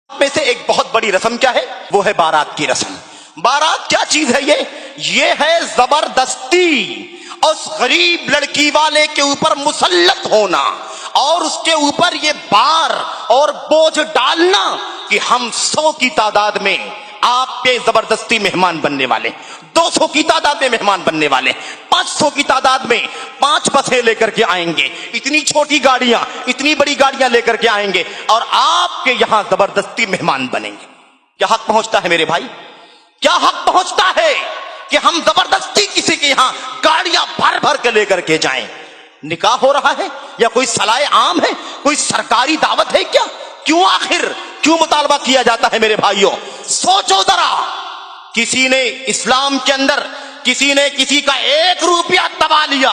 میں سے ایک بہت بڑی رسم کیا ہے؟ وہ ہے بارات کی رسم۔ بارات کیا چیز ہے؟ یہ ہے زبردستی اس غریب لڑکی والے کے اوپر مسلط ہونا اور اس کے اوپر یہ بار اور بوجھ ڈالنا کہ ہم 100 کی تعداد میں آپ کے زبردستی مہمان بننے والے، 200 کی تعداد میں مہمان بننے والے، 500 کی تعداد میں 5 بسیں لے کر کے آئیں گے، اتنی چھوٹی گاڑیاں اتنی بڑی گاڑیاں لے کر کے آئیں گے اور آپ کے یہاں زبردستی مہمان بنیں گے۔ کیا حق پہنچتا ہے میرے بھائی؟ کیا حق پہنچتا ہے کہ ہم زبردستی کسی کے یہاں گاڑیاں بھر بھر کے لے کر کے جائیں؟ نکاح ہو رہا ہے یا کوئی صلاح عام ہے، کوئی سرکاری دعوت ہے کیا؟ کیوں آخر کیوں مطالبہ کیا جاتا ہے میرے بھائیوں؟ سوچو ذرا، کسی نے اسلام کے اندر کسی نے کسی کا 1 روپیہ دبا لیا،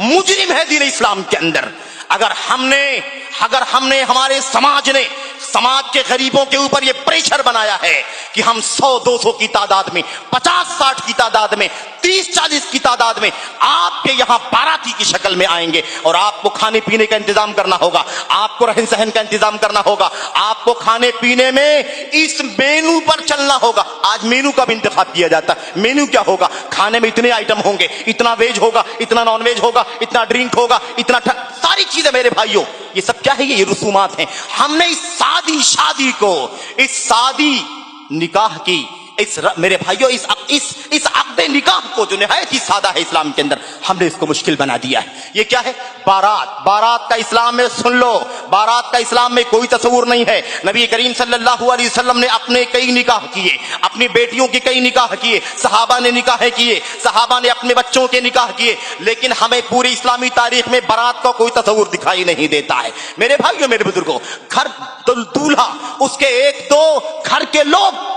مجرم ہے دین اسلام کے اندر۔ اگر ہم نے ہمارے سماج نے سماج کے غریبوں کے اوپر یہ پریشر بنایا ہے کہ ہم 100-200 کی تعداد میں، 50-60 کی تعداد میں، 30-40 کی تعداد میں آپ کے یہاں باراتی کی شکل میں آئیں گے اور آپ کو کھانے پینے کا انتظام کرنا ہوگا، آپ کو رہن سہن کا انتظام کرنا ہوگا، آپ کو کھانے پینے میں اس مینو پر چلنا ہوگا۔ آج مینو کا بھی انتخاب کیا جاتا ہے۔ مینو کیا ہوگا؟ کھانے میں اتنے آئٹم ہوں گے، اتنا ویج ہوگا، اتنا نان ویج ہوگا، اتنا ڈرنک ہوگا، اتنا ساری چیزیں میرے بھائیوں، یہ سب کیا ہے؟ یہ رسومات ہیں۔ ہم نے اس سادی شادی کو، اس سادی نکاح کی، میرے بھائیوں اس عقد نکاح کو جو نہایت ہی سادہ ہے اسلام کے اندر، ہم نے اس کو مشکل بنا دیا ہے۔ یہ کیا ہے؟ بارات کا اسلام میں سن لو، بارات کا اسلام میں کوئی تصور نہیں ہے۔ نبی کریم صلی اللہ علیہ وسلم نے اپنے کئی نکاح کیے، اپنی بیٹیوں کے کئی نکاح کیے، صحابہ نے نکاح کیے، صحابہ نے اپنے بچوں کے نکاح کیے، لیکن ہمیں پوری اسلامی تاریخ میں بارات کا کوئی تصور دکھائی نہیں دیتا ہے۔ میرے بھائیوں، میرے بزرگوں، گھر دولہا، اس کے 1-2 گھر کے لوگ،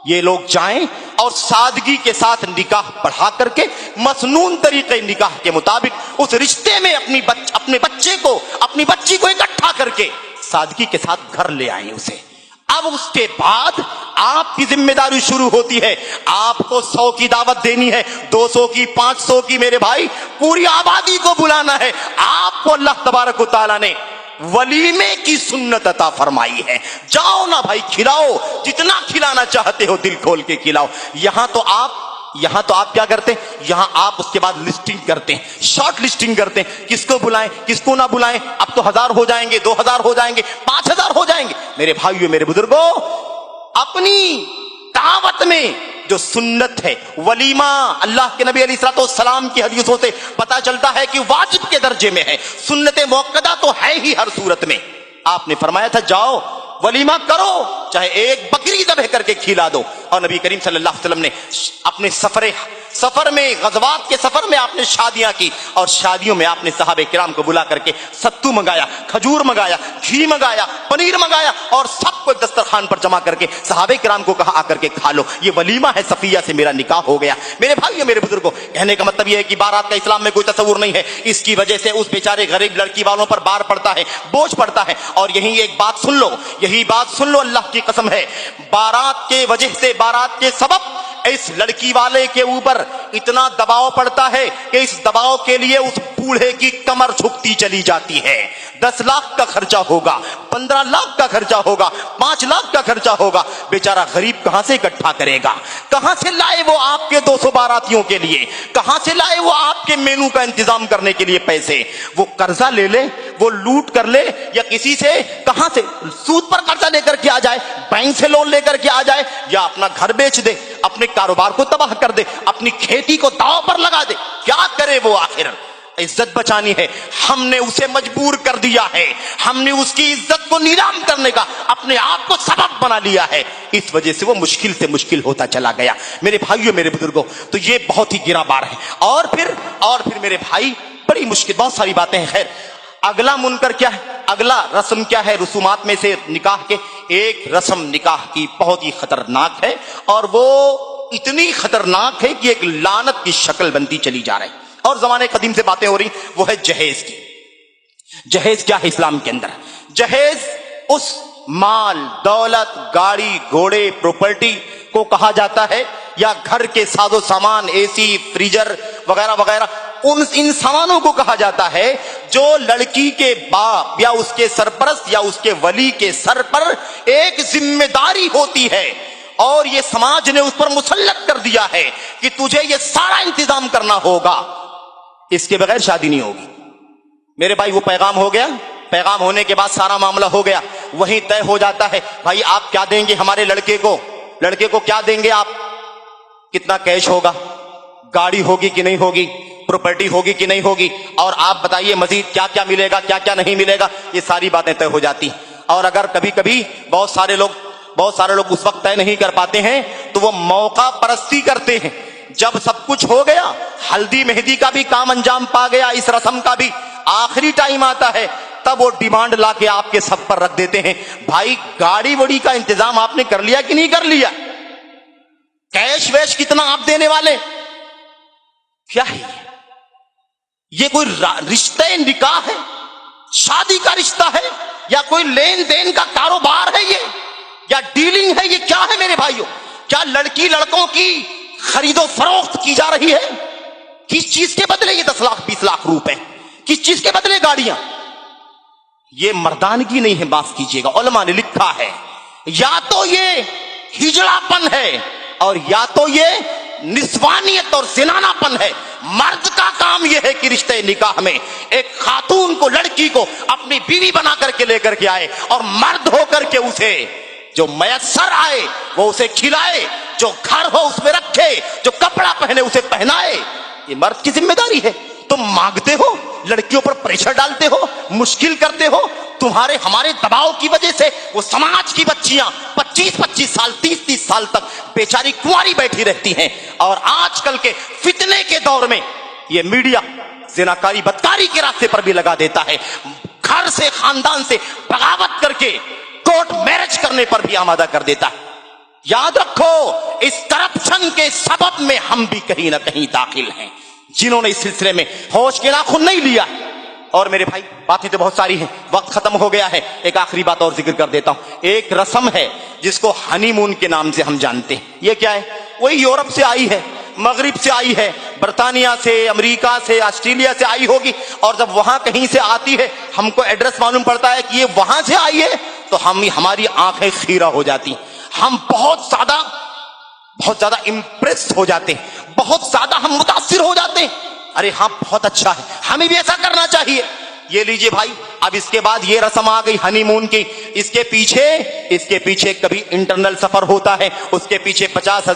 یہ لوگ جائیں اور سادگی کے ساتھ نکاح پڑھا کر کے مسنون طریقے نکاح کے مطابق اس رشتے میں اپنے بچے کو، اپنی بچی کو اکٹھا کر کے سادگی کے ساتھ گھر لے آئیں اسے۔ اب اس کے بعد آپ کی ذمہ داری شروع ہوتی ہے۔ آپ کو 100 کی دعوت دینی ہے، 200 کی، 500 کی، میرے بھائی پوری آبادی کو بلانا ہے۔ آپ کو اللہ تبارک و تعالیٰ نے ولیمے کی سنت عطا فرمائی ہے۔ جاؤ نا بھائی، کھلاؤ، جتنا کھلانا چاہتے ہو دل کھول کے کھلاؤ۔ یہاں تو آپ کیا کرتے ہیں؟ یہاں آپ اس کے بعد لسٹنگ کرتے ہیں، شارٹ لسٹنگ کرتے ہیں، کس کو بلائیں کس کو نہ بلائیں۔ اب تو 1000 ہو جائیں گے، 2000 ہو جائیں گے، 5000 ہو جائیں گے۔ میرے بھائیو، میرے بزرگوں، اپنی دعوت میں جو سنت ہے ولیمہ، اللہ کے نبی علیہ الصلوۃ والسلام کی حدیثوں سے پتا چلتا ہے کہ واجب کے درجے میں ہے، سنت موقدہ تو ہے ہی ہر صورت میں۔ آپ نے فرمایا تھا جاؤ ولیمہ کرو، چاہے 1 بکری ذبح کر کے کھلا دو۔ اور نبی کریم صلی اللہ علیہ وسلم نے اپنے سفر میں، غزوات کے سفر میں آپ نے شادیاں کی، اور شادیوں میں آپ نے صحابہ کرام کو بلا کر کے ستو منگایا، کھجور منگایا، گھی منگایا، پنیر منگایا، اور سب کو دسترخوان پر جمع کر کے صحابہ کرام کو کہا آ کر کے کھا لو، یہ ولیمہ ہے، صفیہ سے میرا نکاح ہو گیا۔ میرے بھائیو، میرے بزرگوں، کہنے کا مطلب یہ ہے کہ بارات کا اسلام میں کوئی تصور نہیں ہے۔ اس کی وجہ سے اس بیچارے غریب لڑکی والوں پر بار پڑتا ہے، بوجھ پڑتا ہے۔ اور یہی ایک بات سن لو، اللہ کی قسم ہے، بارات کے وجہ سے، بارات کے سبب اس لڑکی والے کے اوپر اتنا دباؤ پڑتا ہے کہ اس دباؤ کے لیے اس بوڑھے کی کمر جھکتی چلی جاتی ہے۔ 10 لاکھ کا خرچہ ہوگا، 15 لاکھ کا خرچہ ہوگا، 5 لاکھ کا خرچہ ہوگا۔ بیچارہ غریب کہاں سے اکٹھا کرے گا؟ کہاں سے لائے وہ آپ کے 200 باراتیوں کے لیے؟ کہاں سے لائے وہ آپ کے مینو کا انتظام کرنے کے لیے پیسے؟ وہ قرضہ لے لے، وہ لوٹ کر لے، یا کسی سے کہاں سے سود پر قرضہ لے کر کے آ جائے، بینک سے لون لے کر کے آ جائے، یا اپنا گھر بیچ دے، اپنے کاروبار کو تباہ کر دے، اپنی کھیتی کو داؤ پر لگا دے۔ کیا کرے وہ آخر؟ عزت بچانی ہے، ہم نے اسے مجبور کر دیا ہے، ہم نے اس کی عزت کو نیلام کرنے کا اپنے آپ کو سبب بنا لیا ہے۔ اس وجہ سے وہ مشکل سے مشکل ہوتا چلا گیا۔ میرے بھائیوں، میرے بزرگوں، تو یہ بہت ہی گراں بار ہے۔ اور پھر میرے بھائی، بڑی مشکل، بہت ساری باتیں ہیں۔ خیر، اگلا منکر کیا ہے؟ اگلا رسم کیا ہے؟ رسومات میں سے نکاح کے ایک رسم نکاح کی بہت ہی خطرناک ہے، اور وہ اتنی خطرناک ہے کہ ایک لعنت کی شکل بنتی چلی جا رہی۔ اور زمانے قدیم سے باتیں ہو رہی، وہ ہے جہیز کی۔ جہیز کیا ہے اسلام کے اندر؟ جہیز اس مال، دولت، گاڑی، گھوڑے، پراپرٹی کو کہا جاتا ہے، یا گھر کے ساز و سامان، AC، فریجر وغیرہ وغیرہ، ان انسانوں کو کہا جاتا ہے جو لڑکی کے باپ یا اس کے سرپرست یا اس کے ولی کے سر پر ایک ذمہ داری ہوتی ہے اور یہ سماج نے اس پر مسلط کر دیا ہے کہ تجھے یہ سارا انتظام کرنا ہوگا، اس کے بغیر شادی نہیں ہوگی۔ میرے بھائی وہ پیغام ہو گیا، پیغام ہونے کے بعد سارا معاملہ ہو گیا، وہیں طے ہو جاتا ہے بھائی آپ کیا دیں گے ہمارے لڑکے کو کیا دیں گے آپ، کتنا کیش ہوگا، گاڑی ہوگی کہ نہیں ہوگی، پراپرٹی ہوگی کہ نہیں ہوگی، اور آپ بتائیے مزید کیا کیا ملے گا کیا کیا نہیں ملے گا، یہ ساری باتیں طے ہو جاتی۔ اور اگر کبھی کبھی بہت سارے لوگ اس وقت طے نہیں کر پاتے ہیں تو وہ موقع پرستی کرتے ہیں۔ جب سب کچھ ہو گیا، ہلدی مہندی کا بھی کام انجام پا گیا، اس رسم کا بھی آخری ٹائم آتا ہے، تب وہ ڈیمانڈ لا کے آپ کے سب پر رکھ دیتے ہیں، بھائی گاڑی وڑی کا انتظام آپ نے کر لیا کہ نہیں کر لیا، کیش ویش کتنا آپ دینے والے، کیا ہے یہ کوئی رشتہ نکاح ہے، شادی کا رشتہ ہے، یا کوئی لین دین کا کاروبار ہے یہ، یا ڈیلنگ ہے، یہ کیا ہے میرے بھائیوں؟ کیا لڑکی لڑکوں کی خرید و فروخت کی جا رہی ہے؟ کس چیز کے بدلے یہ 10 لاکھ 20 لاکھ روپے، کس چیز کے بدلے گاڑیاں؟ یہ مردانگی نہیں ہے، معاف کیجیے گا، علماء نے لکھا ہے یا تو یہ ہجڑا پن ہے اور یا تو یہ نسوانیت اور زنانہ پن ہے۔ مرد کا کام یہ ہے کہ رشتے نکاح میں ایک خاتون کو، لڑکی کو اپنی بیوی بنا کر کے لے کر کے آئے، اور مرد ہو کر کے اسے جو میسر آئے وہ اسے کھلائے، جو گھر ہو اس میں رکھے، جو کپڑا پہنے اسے پہنائے، یہ مرد کی ذمہ داری ہے۔ تم مانگتے ہو، لڑکیوں پر پریشر ڈالتے ہو، مشکل کرتے ہو، تمہارے ہمارے دباؤ کی وجہ سے وہ سماج کی بچیاں 25 سال 30 سال تک بیچاری کنواری بیٹھی رہتی ہیں، اور آج کل کے فتنے کے دور میں یہ میڈیا زناکاری بدکاری کے راستے پر بھی لگا دیتا ہے، گھر سے خاندان سے بغاوت کر کے کورٹ میرج کرنے پر بھی آمادہ کر دیتا ہے۔ یاد رکھو اس کرپشن کے سبب میں ہم بھی کہیں نہ کہیں داخل ہیں، جنہوں نے اس سلسلے میں ہوش کے ناخن نہیں لیا۔ اور میرے بھائی باتیں تو بہت ساری ہیں، وقت ختم ہو گیا ہے، ایک آخری بات اور ذکر کر دیتا ہوں۔ ایک رسم ہے جس کو ہنی مون کے نام سے ہم جانتے ہیں، یہ کیا ہے؟ وہی یورپ سے آئی ہے، مغرب سے آئی ہے، برطانیہ سے، امریکہ سے، آسٹریلیا سے آئی ہوگی، اور جب وہاں کہیں سے آتی ہے ہم کو ایڈریس معلوم پڑتا ہے کہ یہ وہاں سے آئی ہے، تو ہماری آنکھیں خیرہ ہو جاتی، ہم بہت زیادہ امپریس ہو جاتے ہیں، بہت زیادہ ہم متاثر ہو جاتے ہیں، ارے ہاں بہت اچھا ہے، ہمیں بھی ایسا کرنا چاہیے۔ یہ لیجئے بھائی، اب اس کے بعد یہ رسم آ گئی ہنی مون کی، اس کے پیچھے کبھی انٹرنل سفر ہوتا ہے، اس کے پیچھے 50,000